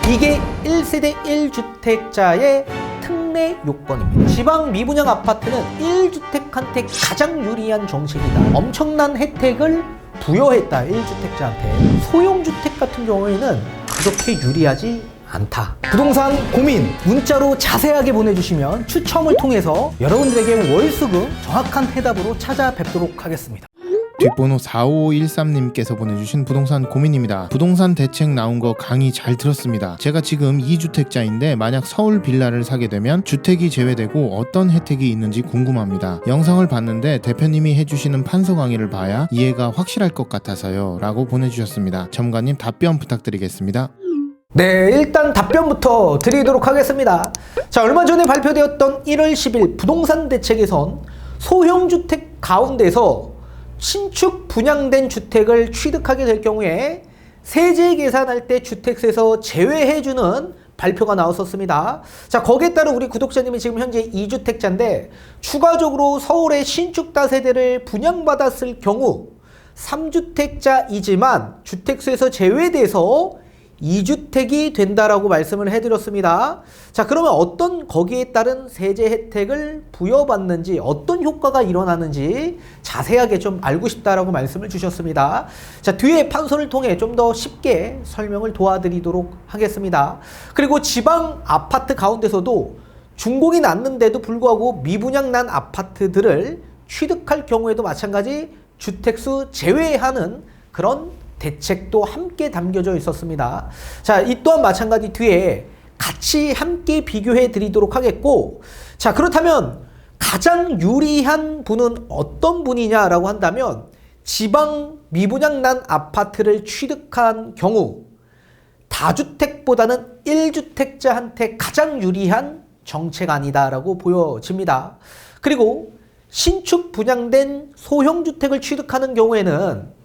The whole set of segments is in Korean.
이게 1세대 1주택자의 특례 요건입니다. 지방 미분양 아파트는 1주택한테 가장 유리한 정책이다. 엄청난 혜택을 부여했다, 1주택자한테. 소형주택 같은 경우에는 그렇게 유리하지 않다. 부동산 고민 문자로 자세하게 보내주시면 추첨을 통해서 여러분들에게 월수금 정확한 해답으로 찾아뵙도록 하겠습니다. 뒷번호 4513님께서 보내주신 부동산 고민입니다. 부동산 대책 나온 거 강의 잘 들었습니다. 제가 지금 2주택자인데 만약 서울 빌라를 사게 되면 주택이 제외되고 어떤 혜택이 있는지 궁금합니다. 영상을 봤는데 대표님이 해주시는 판서 강의를 봐야 이해가 확실할 것 같아서요 라고 보내주셨습니다. 전문가님 답변 부탁드리겠습니다. 네, 일단 답변부터 드리도록 하겠습니다. 자, 얼마 전에 발표되었던 1월 10일 부동산 대책에선 소형주택 가운데서 신축 분양된 주택을 취득하게 될 경우에 세제 계산할 때 주택세에서 제외해주는 발표가 나왔었습니다. 자, 거기에 따라 우리 구독자님이 지금 현재 2주택자인데 추가적으로 서울의 신축 다세대를 분양받았을 경우 3주택자이지만 주택수에서 제외돼서 2주택이 된다라고 말씀을 해드렸습니다. 자, 그러면 어떤 거기에 따른 세제 혜택을 부여받는지 어떤 효과가 일어나는지 자세하게 좀 알고 싶다라고 말씀을 주셨습니다. 자, 뒤에 판서를 통해 좀 더 쉽게 설명을 도와드리도록 하겠습니다. 그리고 지방 아파트 가운데서도 준공이 났는데도 불구하고 미분양 난 아파트들을 취득할 경우에도 마찬가지 주택수 제외하는 그런 대책도 함께 담겨져 있었습니다. 자, 이 또한 마찬가지 뒤에 같이 함께 비교해 드리도록 하겠고, 자, 그렇다면 가장 유리한 분은 어떤 분이냐라고 한다면 지방 미분양 난 아파트를 취득한 경우 다주택보다는 1주택자한테 가장 유리한 정책안이다라고 보여집니다. 그리고 신축 분양된 소형주택을 취득하는 경우에는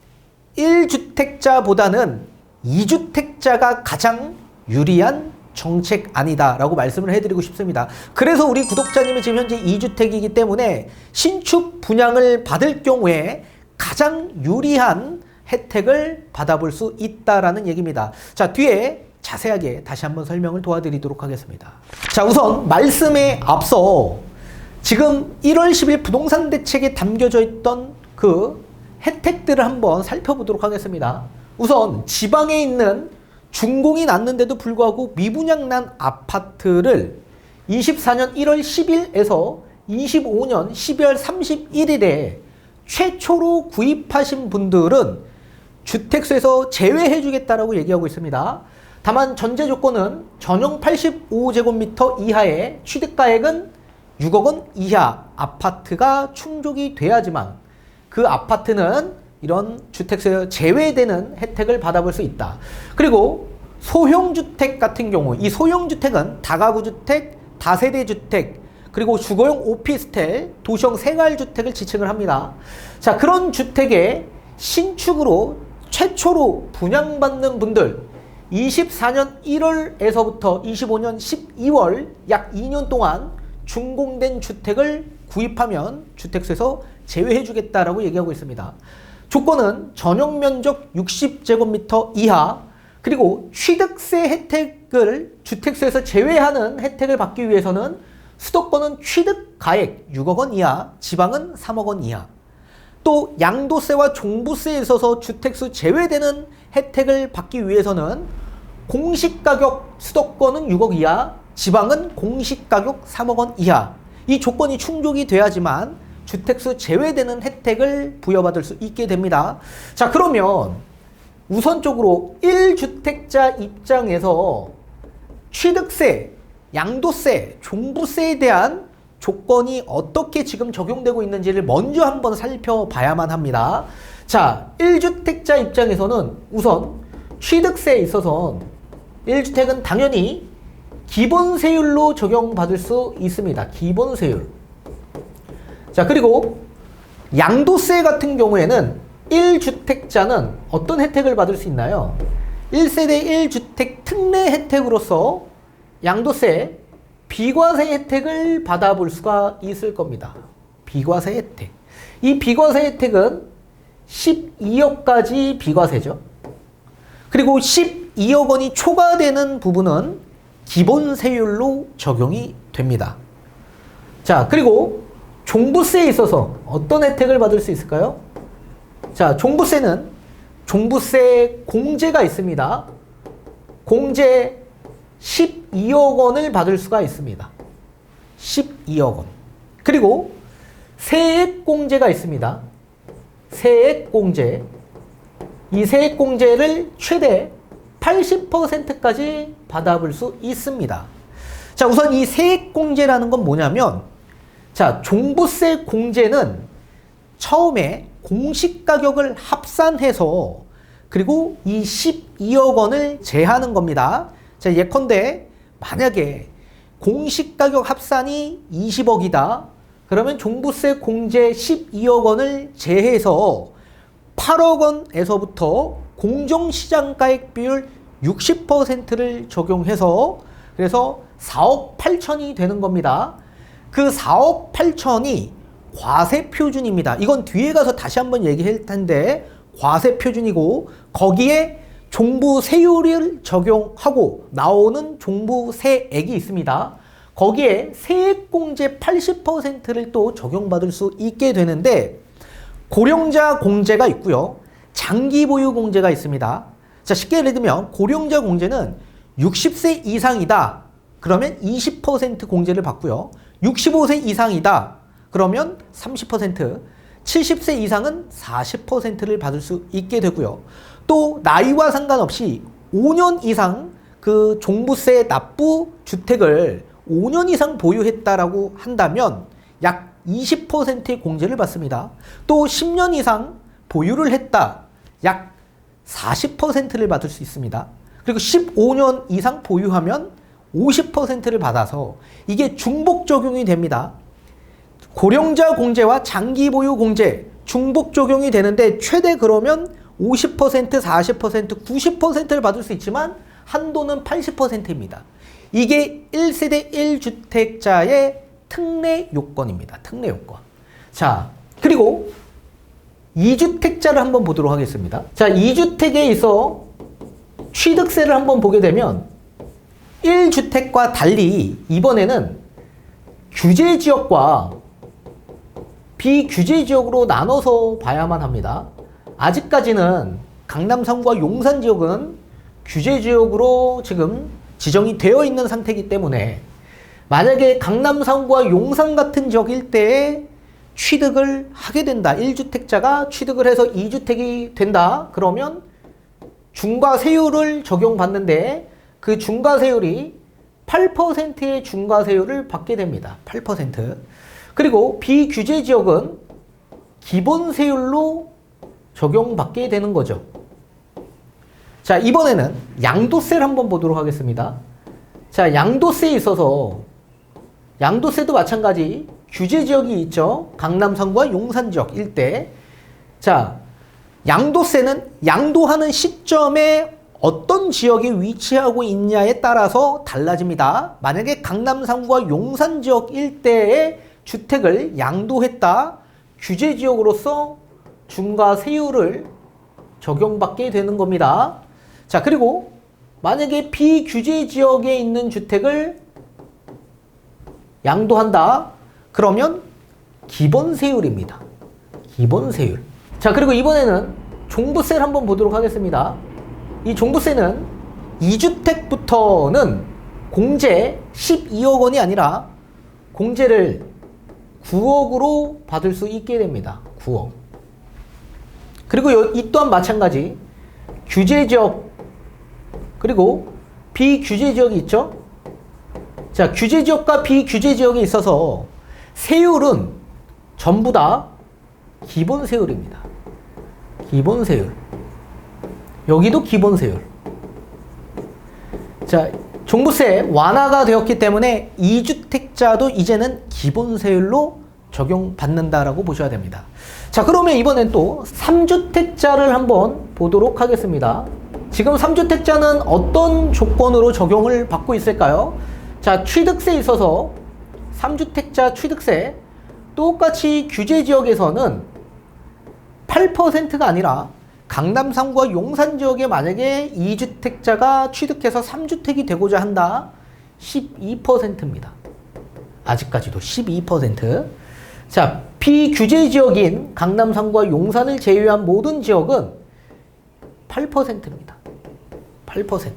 1주택자보다는 2주택자가 가장 유리한 정책안이다 라고 말씀을 해드리고 싶습니다. 그래서 우리 구독자님이 지금 현재 2주택이기 때문에 신축 분양을 받을 경우에 가장 유리한 혜택을 받아볼 수 있다라는 얘기입니다. 자, 뒤에 자세하게 다시 한번 설명을 도와드리도록 하겠습니다. 자, 우선 말씀에 앞서 지금 1월 10일 부동산 대책에 담겨져 있던 그 혜택들을 한번 살펴보도록 하겠습니다. 우선 지방에 있는 준공이 났는데도 불구하고 미분양 난 아파트를 24년 1월 10일에서 25년 12월 31일에 최초로 구입하신 분들은 주택수에서 제외해 주겠다라고 얘기하고 있습니다. 다만 전제 조건은 전용 85제곱미터 이하의 취득가액은 6억 원 이하 아파트가 충족이 돼야지만 그 아파트는 이런 주택세에서 제외되는 혜택을 받아볼 수 있다. 그리고 소형주택 같은 경우 이 소형주택은 다가구주택, 다세대주택, 그리고 주거용 오피스텔, 도시형 생활주택을 지칭을 합니다. 자, 그런 주택에 신축으로 최초로 분양받는 분들 24년 1월에서부터 25년 12월 약 2년 동안 준공된 주택을 구입하면 주택수에서 제외해 주겠다라고 얘기하고 있습니다. 조건은 전용 면적 60제곱미터 이하, 그리고 취득세 혜택을 주택수에서 제외하는 혜택을 받기 위해서는 수도권은 취득가액 6억 원 이하, 지방은 3억 원 이하. 또 양도세와 종부세에 있어서 주택수 제외되는 혜택을 받기 위해서는 공시가격 수도권은 6억 이하, 지방은 공시가격 3억 원 이하. 이 조건이 충족이 돼야지만 주택수 제외되는 혜택을 부여받을 수 있게 됩니다. 자, 그러면 우선적으로 1주택자 입장에서 취득세, 양도세, 종부세에 대한 조건이 어떻게 지금 적용되고 있는지를 먼저 한번 살펴봐야만 합니다. 자, 1주택자 입장에서는 우선 취득세에 있어서 1주택은 당연히 기본세율로 적용받을 수 있습니다. 기본세율. 자, 그리고 양도세 같은 경우에는 1주택자는 어떤 혜택을 받을 수 있나요? 1세대 1주택 특례 혜택으로서 양도세, 비과세 혜택을 받아볼 수가 있을 겁니다. 비과세 혜택. 이 비과세 혜택은 12억까지 비과세죠. 그리고 12억 원이 초과되는 부분은 기본세율로 적용이 됩니다. 자, 그리고 종부세에 있어서 어떤 혜택을 받을 수 있을까요? 자, 종부세는 종부세 공제가 있습니다. 공제 12억 원을 받을 수가 있습니다. 12억 원. 그리고 세액공제가 있습니다. 세액공제. 이 세액공제를 최대 80%까지 받아볼 수 있습니다. 자, 우선 이 세액공제라는 건 뭐냐면, 자, 종부세 공제는 처음에 공시가격을 합산해서 그리고 이 12억 원을 제하는 겁니다. 자, 예컨대 만약에 공시가격 합산이 20억이다. 그러면 종부세 공제 12억 원을 제해서 8억 원에서부터 공정시장가액 비율 60%를 적용해서 그래서 4억 8천이 되는 겁니다. 그 4억 8천이 과세표준입니다. 이건 뒤에 가서 다시 한번 얘기할 텐데 과세표준이고 거기에 종부세율을 적용하고 나오는 종부세액이 있습니다. 거기에 세액공제 80%를 또 적용받을 수 있게 되는데 고령자 공제가 있고요. 장기보유 공제가 있습니다. 자, 쉽게 예를 들면 고령자 공제는 60세 이상이다. 그러면 20% 공제를 받고요. 65세 이상이다. 그러면 30%, 70세 이상은 40%를 받을 수 있게 되고요. 또 나이와 상관없이 5년 이상 그 종부세 납부 주택을 5년 이상 보유했다라고 한다면 약 20%의 공제를 받습니다. 또 10년 이상 보유를 했다. 약 40%를 받을 수 있습니다. 그리고 15년 이상 보유하면 50%를 받아서 이게 중복 적용이 됩니다. 고령자 공제와 장기 보유 공제 중복 적용이 되는데 최대 그러면 50%, 40%, 90%를 받을 수 있지만 한도는 80%입니다. 이게 1세대 1주택자의 특례 요건입니다. 특례 요건. 자, 그리고 2주택자를 한번 보도록 하겠습니다. 자, 2주택에 있어 취득세를 한번 보게 되면 1주택과 달리 이번에는 규제지역과 비규제지역으로 나눠서 봐야만 합니다. 아직까지는 강남 3구와 용산 지역은 규제지역으로 지금 지정이 되어 있는 상태이기 때문에 만약에 강남 3구와 용산 같은 지역 일대에 취득을 하게 된다. 1주택자가 취득을 해서 2주택이 된다. 그러면 중과세율을 적용받는데 그 중과세율이 8%의 중과세율을 받게 됩니다. 8%. 그리고 비규제 지역은 기본세율로 적용받게 되는 거죠. 자, 이번에는 양도세를 한번 보도록 하겠습니다. 자, 양도세에 있어서 양도세도 마찬가지 규제 지역이 있죠. 강남 3구와 용산 지역 일대. 자, 양도세는 양도하는 시점에 어떤 지역에 위치하고 있냐에 따라서 달라집니다. 만약에 강남 3구와 용산 지역 일대에 주택을 양도했다. 규제 지역으로서 중과세율을 적용받게 되는 겁니다. 자, 그리고 만약에 비규제 지역에 있는 주택을 양도한다. 그러면 기본세율입니다. 기본세율. 자, 그리고 이번에는 종부세를 한번 보도록 하겠습니다. 이 종부세는 2주택부터는 공제 12억 원이 아니라 공제를 9억으로 받을 수 있게 됩니다. 9억. 그리고 이 또한 마찬가지 규제지역 그리고 비규제지역이 있죠. 자, 규제지역과 비규제지역에 있어서 세율은 전부 다 기본세율입니다. 기본세율. 여기도 기본세율. 자, 종부세 완화가 되었기 때문에 2주택자도 이제는 기본세율로 적용받는다라고 보셔야 됩니다. 자, 그러면 이번엔 또 3주택자를 한번 보도록 하겠습니다. 지금 3주택자는 어떤 조건으로 적용을 받고 있을까요? 자, 취득세에 있어서 3주택자 취득세 똑같이 규제지역에서는 8%가 아니라 강남 3구와 용산 지역에 만약에 2주택자가 취득해서 3주택이 되고자 한다. 12%입니다. 아직까지도 12%. 자, 비규제 지역인 강남 3구와 용산을 제외한 모든 지역은 8%입니다. 8%.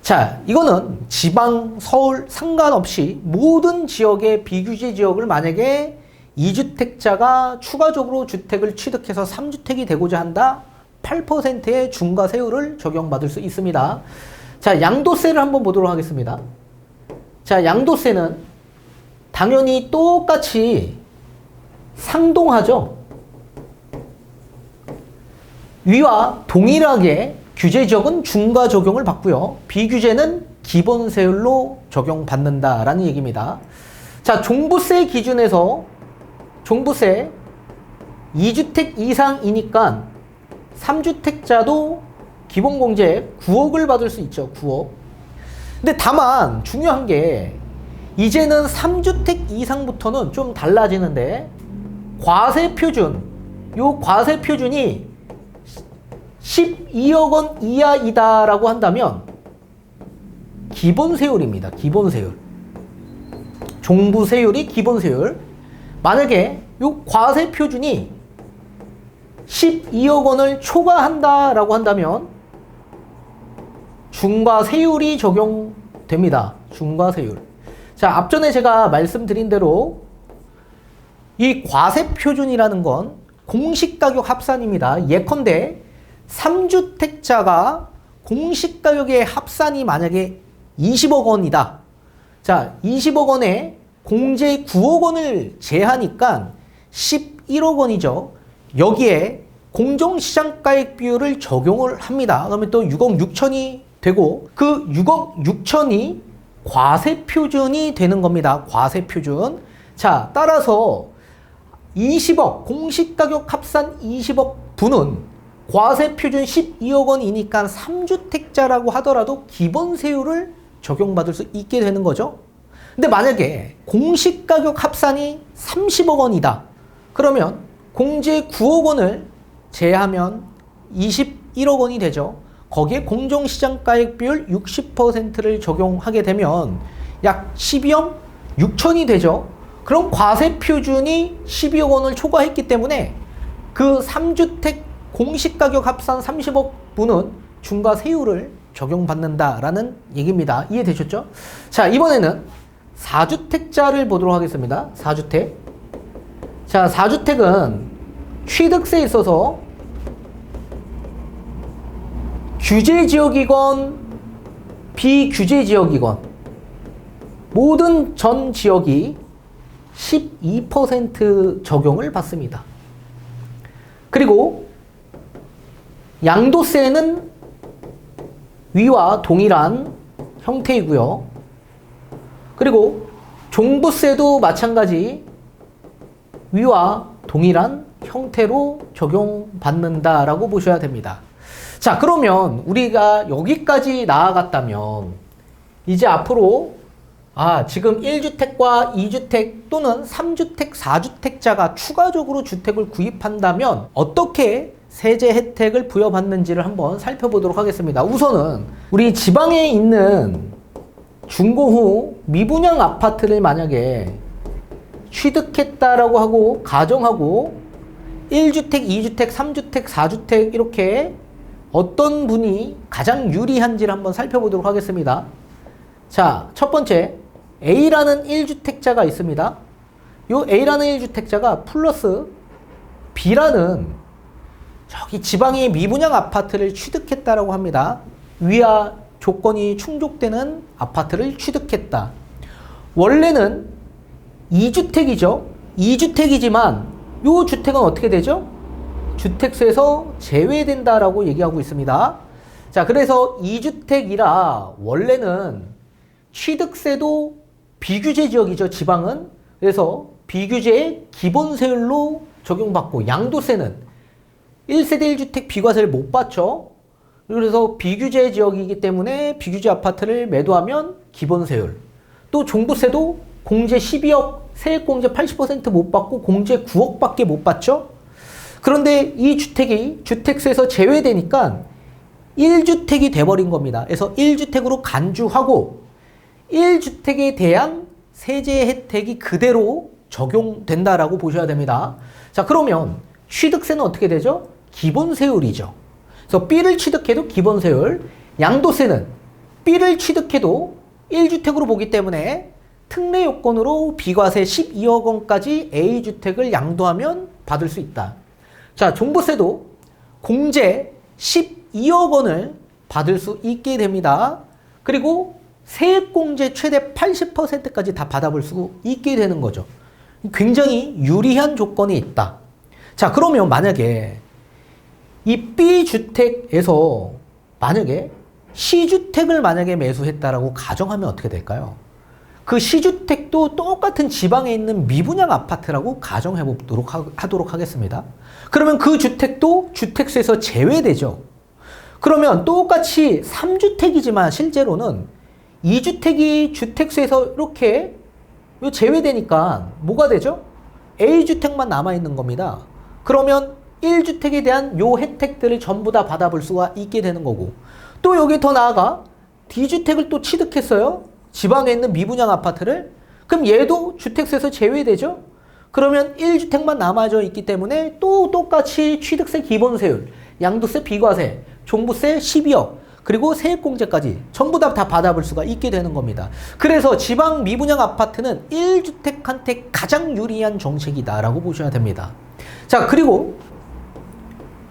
자, 이거는 지방, 서울 상관없이 모든 지역의 비규제 지역을 만약에 2주택자가 추가적으로 주택을 취득해서 3주택이 되고자 한다. 8%의 중과세율을 적용받을 수 있습니다. 자, 양도세를 한번 보도록 하겠습니다. 자, 양도세는 당연히 똑같이 상동하죠. 위와 동일하게 규제 지역은 중과 적용을 받고요. 비규제는 기본세율로 적용받는다라는 얘기입니다. 자, 종부세 기준에서 종부세 2주택 이상이니까 3주택자도 기본공제 9억을 받을 수 있죠. 9억. 근데 다만 중요한 게 이제는 3주택 이상부터는 좀 달라지는데 과세 표준, 요 과세 표준이 12억 원 이하이다라고 한다면 기본세율입니다. 기본세율. 종부세율이 기본세율. 만약에 요 과세 표준이 12억 원을 초과한다라고 한다면 중과세율이 적용됩니다. 중과세율. 자, 앞전에 제가 말씀드린 대로 이 과세 표준이라는 건 공시가격 합산입니다. 예컨대 3주택자가 공시가격의 합산이 만약에 20억 원이다. 자, 20억 원에 공제 9억 원을 제하니까 11억 원이죠. 여기에 공정시장가액 비율을 적용을 합니다. 그러면 또 6억 6천이 되고 그 6억 6천이 과세 표준이 되는 겁니다. 과세 표준. 자, 따라서 20억, 공시가격 합산 20억 분은 과세 표준 12억 원이니까 3주택자라고 하더라도 기본세율을 적용받을 수 있게 되는 거죠. 근데 만약에 공시가격 합산이 30억 원이다. 그러면 공제 9억 원을 제하면 21억 원이 되죠. 거기에 공정시장가액 비율 60%를 적용하게 되면 약 12억 6천이 되죠. 그럼 과세 표준이 12억 원을 초과했기 때문에 그 3주택 공시가격 합산 30억 분은 중과세율을 적용받는다라는 얘기입니다. 이해되셨죠? 자, 이번에는 4주택자를 보도록 하겠습니다. 4주택. 자, 4주택은 취득세에 있어서 규제 지역이건 비규제 지역이건 모든 전 지역이 12% 적용을 받습니다. 그리고 양도세는 위와 동일한 형태이고요. 그리고 종부세도 마찬가지 위와 동일한 형태로 적용받는다라고 보셔야 됩니다. 자, 그러면 우리가 여기까지 나아갔다면 이제 앞으로 지금 1주택과 2주택 또는 3주택, 4주택자가 추가적으로 주택을 구입한다면 어떻게 세제 혜택을 부여받는지를 한번 살펴보도록 하겠습니다. 우선은 우리 지방에 있는 중고후 미분양 아파트를 만약에 취득했다라고 하고 가정하고 1주택, 2주택, 3주택, 4주택 이렇게 어떤 분이 가장 유리한지를 한번 살펴보도록 하겠습니다. 자, 첫 번째 A라는 1주택자가 있습니다. 요 A라는 1주택자가 플러스 B라는 저기 지방의 미분양 아파트를 취득했다라고 합니다. 위와 조건이 충족되는 아파트를 취득했다. 원래는 2주택이죠. 2주택이지만 요 주택은 어떻게 되죠? 주택세에서 제외된다라고 얘기하고 있습니다. 자, 그래서 2주택이라 원래는 취득세도 비규제 지역이죠, 지방은. 그래서 비규제의 기본세율로 적용받고 양도세는 1세대 1주택 비과세를 못 받죠. 그래서 비규제 지역이기 때문에 비규제 아파트를 매도하면 기본세율. 또 종부세도 공제 12억, 세액공제 80% 못 받고 공제 9억밖에 못 받죠. 그런데 이 주택이 주택수에서 제외되니까 1주택이 돼버린 겁니다. 그래서 1주택으로 간주하고 1주택에 대한 세제 혜택이 그대로 적용된다라고 보셔야 됩니다. 자, 그러면 취득세는 어떻게 되죠? 기본세율이죠. 그래서 B를 취득해도 기본세율, 양도세는 B를 취득해도 1주택으로 보기 때문에 특례 요건으로 비과세 12억 원까지 A주택을 양도하면 받을 수 있다. 자, 종부세도 공제 12억 원을 받을 수 있게 됩니다. 그리고 세액공제 최대 80%까지 다 받아볼 수 있게 되는 거죠. 굉장히 유리한 조건이 있다. 자, 그러면 만약에 이 B주택에서 만약에 C주택을 만약에 매수했다라고 가정하면 어떻게 될까요? 그 C주택도 똑같은 지방에 있는 미분양 아파트라고 가정해 보도록 하도록 하겠습니다. 그러면 그 주택도 주택수에서 제외되죠. 그러면 똑같이 3주택이지만 실제로는 2주택이 주택수에서 이렇게 제외되니까 뭐가 되죠? A주택만 남아있는 겁니다. 그러면 1주택에 대한 요 혜택들을 전부 다 받아볼 수가 있게 되는 거고, 또 여기 더 나아가 D주택을 또 취득했어요. 지방에 있는 미분양 아파트를. 그럼 얘도 주택세에서 제외되죠. 그러면 1주택만 남아져 있기 때문에 또 똑같이 취득세 기본세율, 양도세 비과세, 종부세 12억, 그리고 세액공제까지 전부 다 받아볼 수가 있게 되는 겁니다. 그래서 지방 미분양 아파트는 1주택한테 가장 유리한 정책이다라고 보셔야 됩니다. 자, 그리고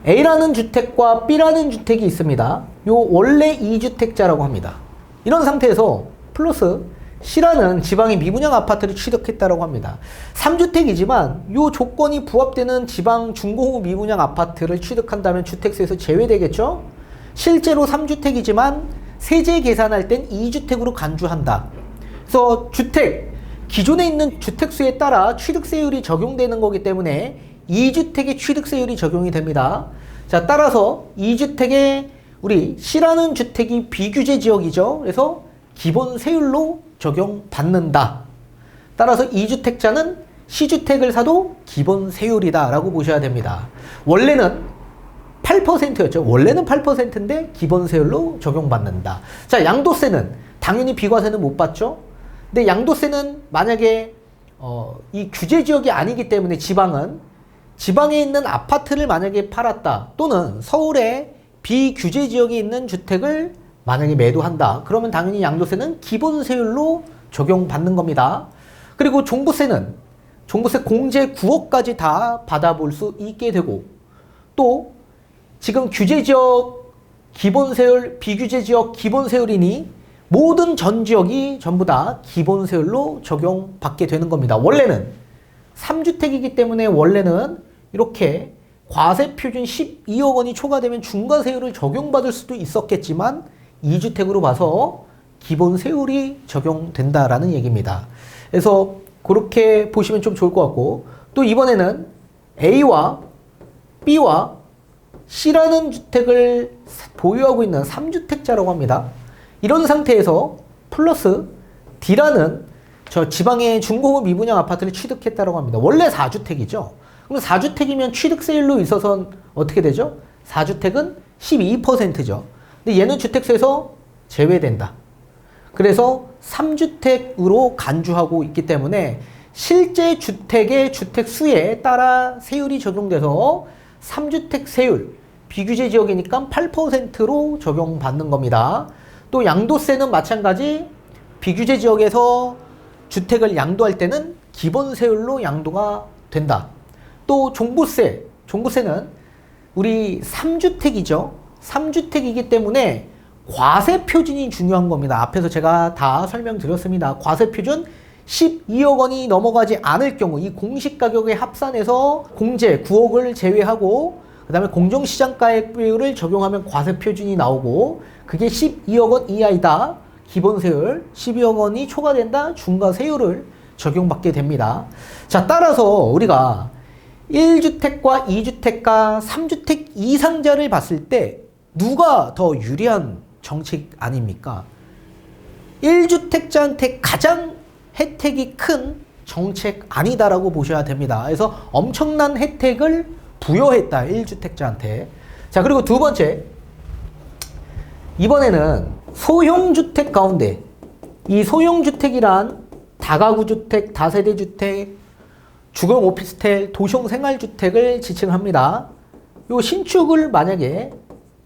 A라는 주택과 B라는 주택이 있습니다. 요 원래 2주택자라고 합니다. 이런 상태에서 플러스 C라는 지방의 미분양 아파트를 취득했다고 합니다. 3주택이지만 요 조건이 부합되는 지방 중공업 미분양 아파트를 취득한다면 주택세에서 제외되겠죠? 실제로 3주택이지만 세제 계산할 땐 2주택으로 간주한다. 그래서 주택, 기존에 있는 주택수에 따라 취득세율이 적용되는 거기 때문에 2주택의 취득세율이 적용이 됩니다. 자, 따라서 2주택에 우리 C라는 주택이 비규제 지역이죠. 그래서 기본세율로 적용받는다. 따라서 2주택자는 C주택을 사도 기본세율이다 라고 보셔야 됩니다. 원래는 8%였죠. 원래는 8%인데 기본세율로 적용받는다. 자, 양도세는 당연히 비과세는 못 받죠. 근데 양도세는 만약에 이 규제지역이 아니기 때문에 지방에 있는 아파트를 만약에 팔았다, 또는 서울에 비규제지역에 있는 주택을 만약에 매도한다, 그러면 당연히 양도세는 기본세율로 적용받는 겁니다. 그리고 종부세 공제 9억까지 다 받아볼 수 있게 되고, 또 지금 규제지역 기본세율, 비규제지역 기본세율이니 모든 전 지역이 전부 다 기본세율로 적용받게 되는 겁니다. 원래는 3주택이기 때문에 원래는 이렇게 과세표준 12억 원이 초과되면 중과세율을 적용받을 수도 있었겠지만 2주택으로 봐서 기본세율이 적용된다라는 얘기입니다. 그래서 그렇게 보시면 좀 좋을 것 같고, 또 이번에는 A와 B와 C라는 주택을 보유하고 있는 3주택자라고 합니다. 이런 상태에서 플러스 D라는 저 지방의 중공업 미분양 아파트를 취득했다고 합니다. 원래 4주택이죠. 그럼 4주택이면 취득세율로 있어서는 어떻게 되죠? 4주택은 12%죠. 근데 얘는 주택세에서 제외된다. 그래서 3주택으로 간주하고 있기 때문에 실제 주택의 주택수에 따라 세율이 적용돼서 3주택 세율, 비규제 지역이니까 8%로 적용받는 겁니다. 또 양도세는 마찬가지, 비규제 지역에서 주택을 양도할 때는 기본세율로 양도가 된다. 또 종부세는 우리 3주택이죠. 3주택이기 때문에 과세표준이 중요한 겁니다. 앞에서 제가 다 설명드렸습니다. 과세표준 12억 원이 넘어가지 않을 경우 이 공시가격에 합산해서 공제 9억을 제외하고 그 다음에 공정시장가액 비율을 적용하면 과세표준이 나오고, 그게 12억 원 이하이다. 기본세율 12억 원이 초과된다. 중과세율을 적용받게 됩니다. 자, 따라서 우리가 1주택과 2주택과 3주택 이상자를 봤을 때 누가 더 유리한 정책 아닙니까? 1주택자한테 가장 혜택이 큰 정책 아니다라고 보셔야 됩니다. 그래서 엄청난 혜택을 부여했다. 1주택자한테. 자, 그리고 두 번째. 이번에는 소형주택 가운데 이 소형주택이란 다가구 주택, 다세대 주택, 주거용 오피스텔, 도시용 생활주택을 지칭합니다. 요 신축을 만약에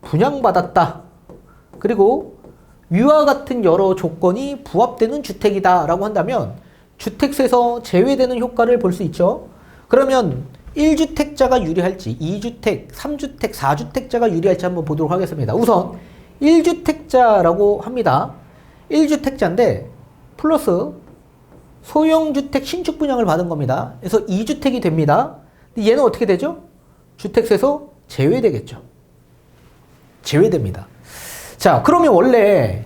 분양받았다. 그리고 위와 같은 여러 조건이 부합되는 주택이다 라고 한다면 주택세에서 제외되는 효과를 볼 수 있죠. 그러면 1주택자가 유리할지 2주택, 3주택, 4주택자가 유리할지 한번 보도록 하겠습니다. 우선 1주택자라고 합니다. 1주택자인데 플러스 소형주택 신축 분양을 받은 겁니다. 그래서 2주택이 됩니다. 근데 얘는 어떻게 되죠? 주택세에서 제외되겠죠. 제외됩니다. 자, 그러면 원래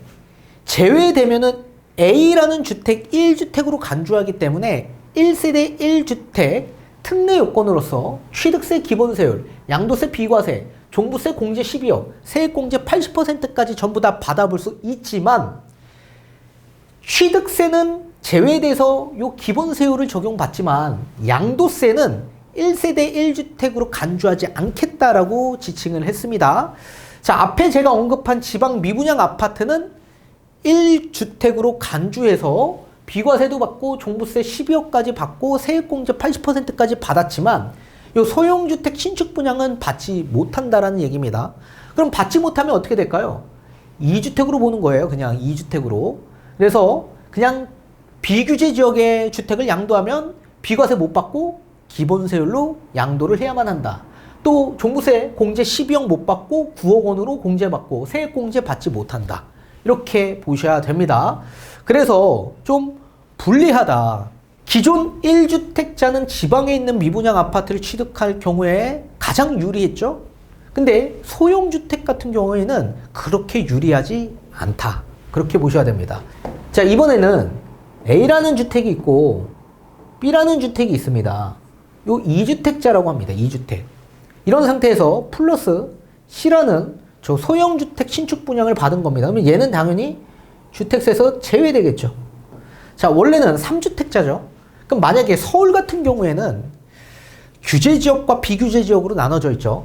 제외되면은 A라는 주택 1주택으로 간주하기 때문에 1세대 1주택 특례 요건으로서 취득세 기본세율, 양도세 비과세, 종부세 공제 12억, 세액공제 80%까지 전부 다 받아볼 수 있지만 취득세는 제외돼서 요 기본세율을 적용받지만 양도세는 1세대 1주택으로 간주하지 않겠다라고 지칭을 했습니다. 자, 앞에 제가 언급한 지방 미분양 아파트는 1주택으로 간주해서 비과세도 받고 종부세 12억까지 받고 세액공제 80%까지 받았지만 요 소형주택 신축 분양은 받지 못한다라는 얘기입니다. 그럼 받지 못하면 어떻게 될까요? 2주택으로 보는 거예요. 그냥 2주택으로. 그래서 그냥 비규제 지역의 주택을 양도하면 비과세 못 받고 기본세율로 양도를 해야만 한다. 또 종부세 공제 12억 못 받고 9억 원으로 공제받고 세액공제 받지 못한다. 이렇게 보셔야 됩니다. 그래서 좀 불리하다. 기존 1주택자는 지방에 있는 미분양 아파트를 취득할 경우에 가장 유리했죠. 근데 소형주택 같은 경우에는 그렇게 유리하지 않다. 그렇게 보셔야 됩니다. 자, 이번에는 A라는 주택이 있고 B라는 주택이 있습니다. 요 2주택자라고 합니다. 2주택. 이런 상태에서 플러스 C라는 저 소형주택 신축 분양을 받은 겁니다. 그러면 얘는 당연히 주택세에서 제외되겠죠. 자, 원래는 3주택자죠. 그럼 만약에 서울 같은 경우에는 규제지역과 비규제지역으로 나눠져 있죠.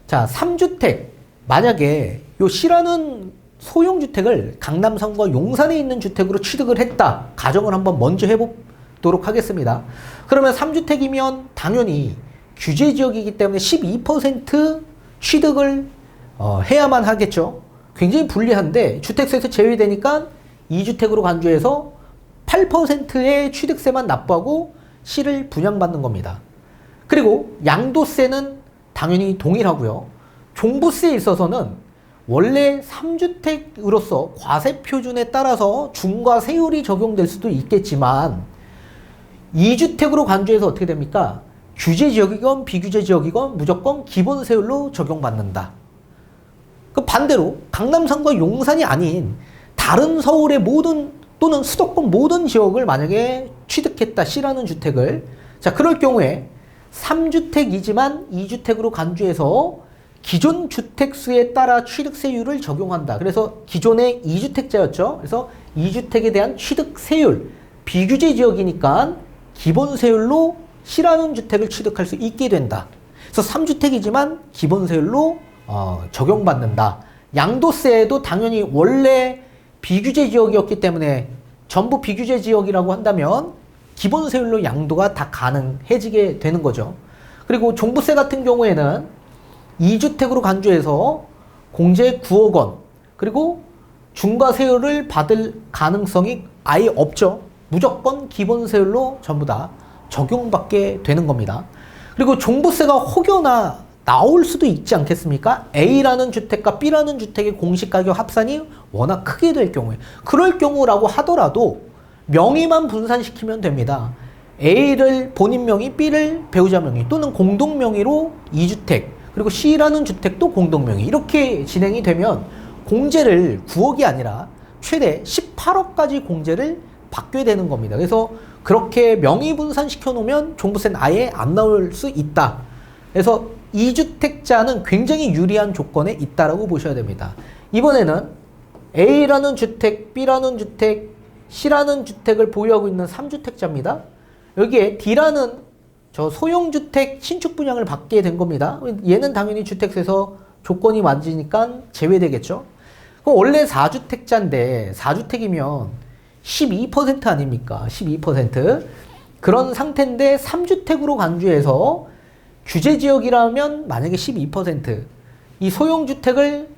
자, 3주택. 만약에 요 C라는 소형주택을 강남성과 용산에 있는 주택으로 취득을 했다. 가정을 한번 먼저 해보도록 하겠습니다. 그러면 3주택이면 당연히 규제지역이기 때문에 12% 취득을 해야만 하겠죠. 굉장히 불리한데 주택세에서 제외되니까 2주택으로 간주해서 8%의 취득세만 납부하고 C를 분양받는 겁니다. 그리고 양도세는 당연히 동일하고요. 종부세에 있어서는 원래 3주택으로서 과세 표준에 따라서 중과세율이 적용될 수도 있겠지만 2주택으로 간주해서 어떻게 됩니까? 규제지역이건 비규제지역이건 무조건 기본세율로 적용받는다. 그 반대로 강남성과 용산이 아닌 다른 서울의 모든 또는 수도권 모든 지역을 만약에 취득했다. C라는 주택을. 자, 그럴 경우에 3주택이지만 2주택으로 간주해서 기존 주택수에 따라 취득세율을 적용한다. 그래서 기존의 2주택자였죠. 그래서 2주택에 대한 취득세율, 비규제 지역이니까 기본세율로 C라는 주택을 취득할 수 있게 된다. 그래서 3주택이지만 기본세율로 적용받는다. 양도세도 당연히 원래 비규제 지역이었기 때문에 전부 비규제 지역이라고 한다면 기본세율로 양도가 다 가능해지게 되는 거죠. 그리고 종부세 같은 경우에는 2주택으로 간주해서 공제 9억 원 그리고 중과세율을 받을 가능성이 아예 없죠. 무조건 기본세율로 전부 다 적용받게 되는 겁니다. 그리고 종부세가 혹여나 나올 수도 있지 않겠습니까? A라는 주택과 B라는 주택의 공시가격 합산이 워낙 크게 될 경우에 그럴 경우라고 하더라도 명의만 분산시키면 됩니다. A를 본인 명의, B를 배우자 명의 또는 공동 명의로 2주택 그리고 C라는 주택도 공동 명의 이렇게 진행이 되면 공제를 9억이 아니라 최대 18억까지 공제를 받게 되는 겁니다. 그래서 그렇게 명의 분산시켜 놓으면 종부세는 아예 안 나올 수 있다. 그래서 2주택자는 굉장히 유리한 조건에 있다라고 보셔야 됩니다. 이번에는 A라는 주택, B라는 주택, C라는 주택을 보유하고 있는 3주택자입니다. 여기에 D라는 저 소형주택 신축 분양을 받게 된 겁니다. 얘는 당연히 주택세에서 조건이 맞으니까 제외되겠죠. 원래 4주택자인데 4주택이면 12% 아닙니까? 12%. 그런 상태인데 3주택으로 간주해서 규제지역이라면 만약에 12%, 이 소형주택을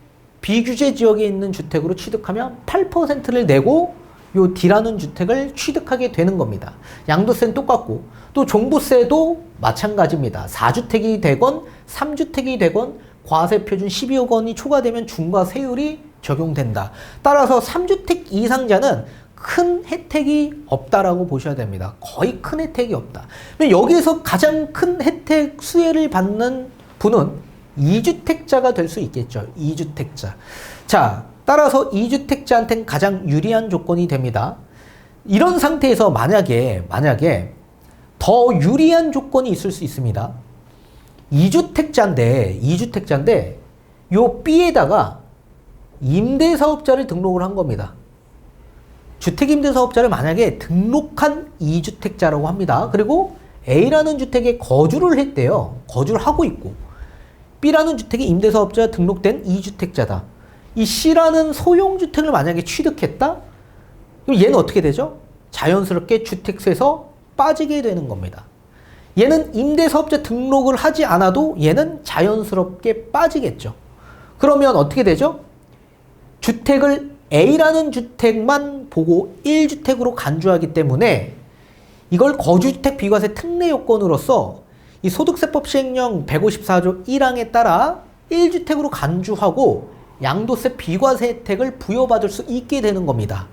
비규제 지역에 있는 주택으로 취득하면 8%를 내고 요 D라는 주택을 취득하게 되는 겁니다. 양도세는 똑같고 또 종부세도 마찬가지입니다. 4주택이 되건 3주택이 되건 과세표준 12억 원이 초과되면 중과세율이 적용된다. 따라서 3주택 이상자는 큰 혜택이 없다라고 보셔야 됩니다. 거의 큰 혜택이 없다. 여기에서 가장 큰 혜택 수혜를 받는 분은 2주택자가 될 수 있겠죠. 2주택자. 자, 따라서 2주택자한테는 가장 유리한 조건이 됩니다. 이런 상태에서 만약에 더 유리한 조건이 있을 수 있습니다. 2주택자인데 요 B에다가 임대사업자를 등록을 한 겁니다. 주택임대사업자를 만약에 등록한 2주택자라고 합니다. 그리고 A라는 주택에 거주를 했대요. 거주를 하고 있고 B라는 주택에 임대사업자 등록된 2주택자다. 이 C라는 소형주택을 만약에 취득했다? 그럼 얘는 어떻게 되죠? 자연스럽게 주택세에서 빠지게 되는 겁니다. 얘는 임대사업자 등록을 하지 않아도 얘는 자연스럽게 빠지겠죠. 그러면 어떻게 되죠? 주택을 A라는 주택만 보고 1주택으로 간주하기 때문에 이걸 거주주택 비과세 특례 요건으로서 이 소득세법 시행령 154조 1항에 따라 1주택으로 간주하고 양도세 비과세 혜택을 부여받을 수 있게 되는 겁니다.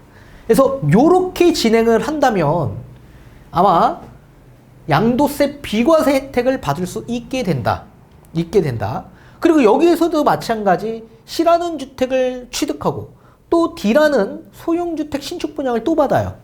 그래서 요렇게 진행을 한다면 아마 양도세 비과세 혜택을 받을 수 있게 된다. 그리고 여기에서도 마찬가지 C라는 주택을 취득하고 또 D라는 소형주택 신축 분양을 또 받아요.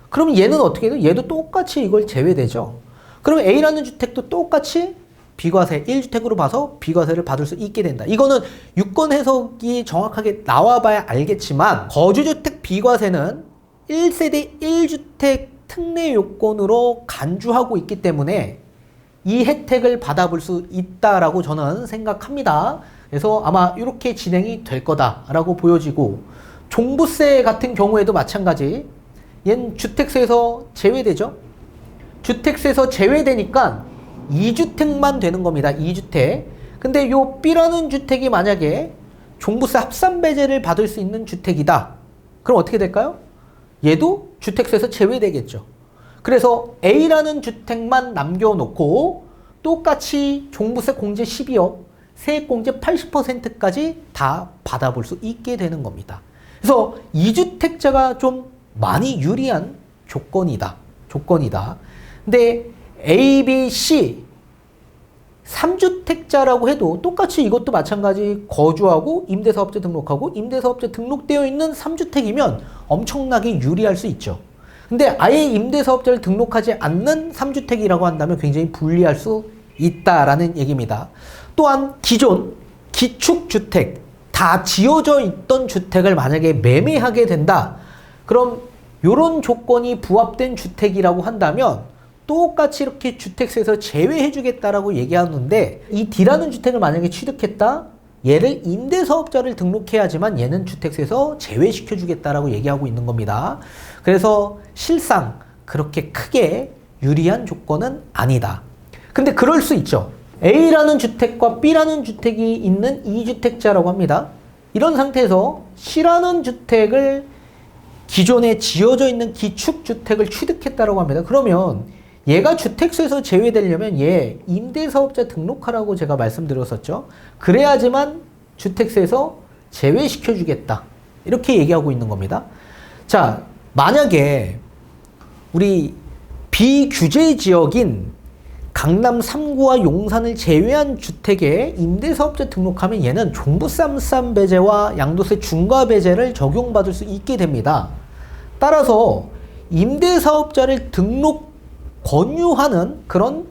그럼 얘는 어떻게 돼요? 얘도 똑같이 이걸 제외되죠. 그러면 A라는 주택도 똑같이 비과세 1주택으로 봐서 비과세를 받을 수 있게 된다. 이거는 유권 해석이 정확하게 나와봐야 알겠지만 거주주택 비과세는 1세대 1주택 특례 요건으로 간주하고 있기 때문에 이 혜택을 받아볼 수 있다라고 저는 생각합니다. 그래서 아마 이렇게 진행이 될 거다라고 보여지고 종부세 같은 경우에도 마찬가지. 얘는 주택세에서 제외되죠. 주택세에서 제외되니까 2주택만 되는 겁니다. 2주택. 근데 요 B라는 주택이 만약에 종부세 합산 배제를 받을 수 있는 주택이다. 그럼 어떻게 될까요? 얘도 주택세에서 제외되겠죠. 그래서 A라는 주택만 남겨놓고 똑같이 종부세 공제 12억, 세액 공제 80%까지 다 받아볼 수 있게 되는 겁니다. 그래서 2주택자가 좀 많이 유리한 조건이다. 근데 A, B, C 3주택자라고 해도 똑같이 이것도 마찬가지 거주하고 임대사업자 등록하고 임대사업자 등록되어 있는 3주택이면 엄청나게 유리할 수 있죠. 근데 아예 임대사업자를 등록하지 않는 3주택이라고 한다면 굉장히 불리할 수 있다라는 얘기입니다. 또한 기존 기축주택 다 지어져 있던 주택을 만약에 매매하게 된다. 그럼 이런 조건이 부합된 주택이라고 한다면 똑같이 이렇게 주택세에서 제외해 주겠다라고 얘기하는데 이 D라는 주택을 만약에 취득했다? 얘를 임대사업자를 등록해야지만 얘는 주택세에서 제외시켜 주겠다라고 얘기하고 있는 겁니다. 그래서 실상 그렇게 크게 유리한 조건은 아니다. 근데 그럴 수 있죠. A라는 주택과 B라는 주택이 있는 2주택자라고 합니다. 이런 상태에서 C라는 주택을 기존에 지어져 있는 기축주택을 취득했다라고 합니다. 그러면 얘가 주택세에서 제외되려면 얘 임대사업자 등록하라고 제가 말씀드렸었죠. 그래야지만 주택세에서 제외시켜 주겠다. 이렇게 얘기하고 있는 겁니다. 자, 만약에 우리 비규제 지역인 강남 3구와 용산을 제외한 주택에 임대사업자 등록하면 얘는 종부세 합산 배제와 양도세 중과 배제를 적용받을 수 있게 됩니다. 따라서 임대사업자를 등록 권유하는 그런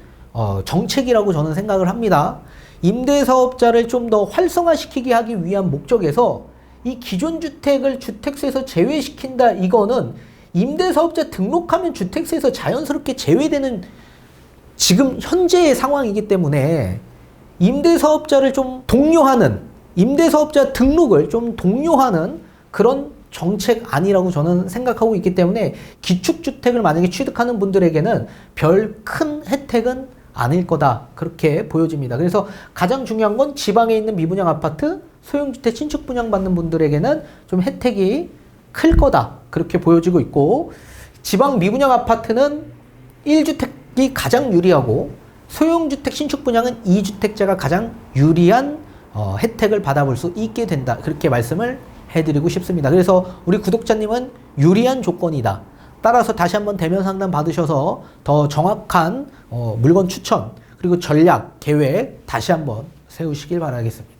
정책이라고 저는 생각을 합니다. 임대사업자를 좀 더 활성화시키게 하기 위한 목적에서 이 기존 주택을 주택세에서 제외시킨다. 이거는 임대사업자 등록하면 주택세에서 자연스럽게 제외되는 지금 현재의 상황이기 때문에 임대사업자를 좀 독려하는, 임대사업자 등록을 좀 독려하는 그런 정책 아니라고 저는 생각하고 있기 때문에 기축주택을 만약에 취득하는 분들에게는 별 큰 혜택은 아닐 거다, 그렇게 보여집니다. 그래서 가장 중요한 건 지방에 있는 미분양 아파트, 소형주택 신축 분양받는 분들에게는 좀 혜택이 클 거다, 그렇게 보여지고 있고, 지방 미분양 아파트는 1주택이 가장 유리하고 소형주택 신축 분양은 2주택자가 가장 유리한 혜택을 받아볼 수 있게 된다, 그렇게 말씀을 해드리고 싶습니다. 그래서 우리 구독자님은 유리한 조건이다. 따라서 다시 한번 대면 상담 받으셔서 더 정확한 물건 추천, 그리고 전략, 계획 다시 한번 세우시길 바라겠습니다.